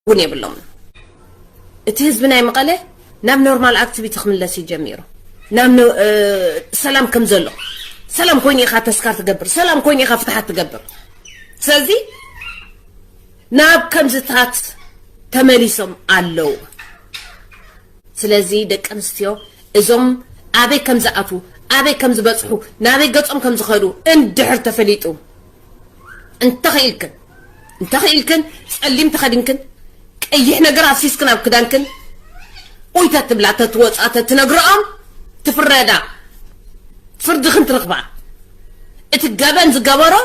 ون يبلهم اتهزبنا مقاله نام نورمال اكتيفيتي خملسي جميرو نام سلام كم زلو سلام كوني خا تسكار تقبر سلام كوني خا فتحات تقبر سازي ناب كم زتات تمليسهم علو سلازي دك انستيو ازم ابي كم زاتو ابي كم زبصحو نابي قصم كم زخدو اندحر تفليطو انت خيلكن صليم تخدينكن ايه نغر اسيسكن اب كدانكن ويتا تبلع تتوصات تنغرام تفردا فرد خنت رقبا اتغابن زغبرو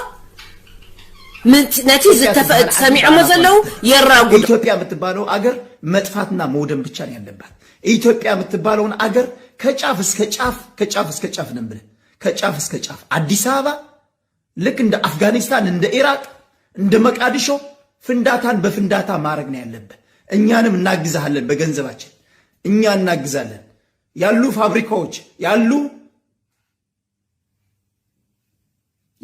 من نتي زتفقد سميع مزلو يراغو ኢትዮጵያ የምትባለው አገር መጥፋትና መውደም ብቻ ነው ያለባት ኢትዮጵያ የምትባለውን አገር ከጫፍ እስከ ጫፍ ነበር ከጫፍ እስከ ጫፍ አዲስ አበባ ልክ እንደ አፍጋኒስታን እንደ ኢራቅ እንደ መቃዲሾ ፍንዳታን በፍንዳታ ማረግ ነው ያለበት እኛንም እናግዛለን በገንዘባችን እኛ እናግዛለን ያሉ ፋብሪካዎች ያሉ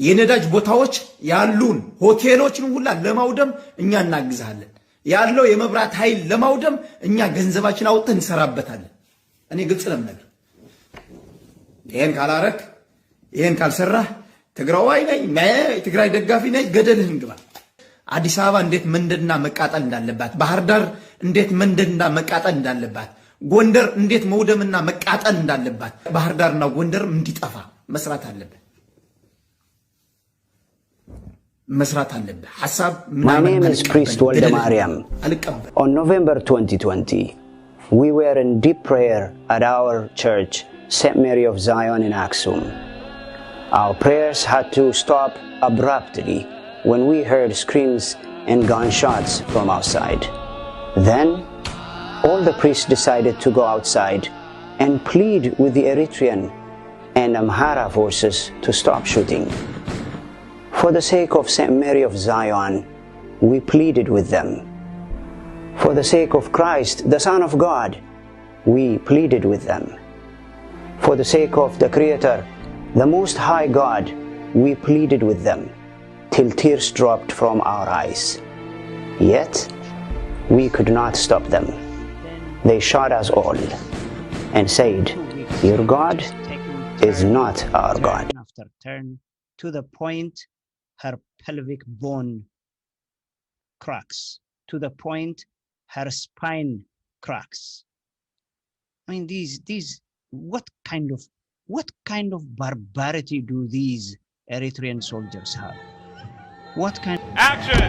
የነዳጅ ቦታዎች ያሉን ሆቴሎችን ሁላ ለማውደም እኛ እናግዛለን ያለው የመብራት ኃይል ለማውደም እኛ ገንዘባችን አውጥተን እንሰራበታለን እኔ ግልጽ ለምነግር ይሄን ካላረክ ይሄን ካልሰራህ ትግራዋይ ነኝ ትግራይ ደጋፊ ነኝ ገደልህን ግባ አዲስ አበባ እንዴት መንደድና መቃጠል እንዳለባት ባህር ዳር እንዴት መንደድና መቃጠል እንዳለባት ጎንደር እንዴት መውደምና መቃጠል እንዳለባት ባህር ዳርና ጎንደር እንዲጠፋ መስራት አለበት ሐሳብ My name is Priest Waldemariam. On November 2020 we were in deep prayer at our church St. Mary of Zion in Aksum. Our prayers had to stop abruptly when we heard screams and gunshots from outside. Then, all the priests decided to go outside and plead with the Eritrean and Amhara forces to stop shooting. For the sake of St. Mary of Zion, we pleaded with them. For the sake of Christ, the Son of God, we pleaded with them. For the sake of the Creator, the Most High God, we pleaded with them, till tears dropped from our eyes. Yet, we could not stop them. They shot us all and said, "Your God is not our God." After turn to the point, her pelvic bone cracks. To the point, her spine cracks. I mean, these, what kind of barbarity do these Eritrean soldiers have? What kind? Action!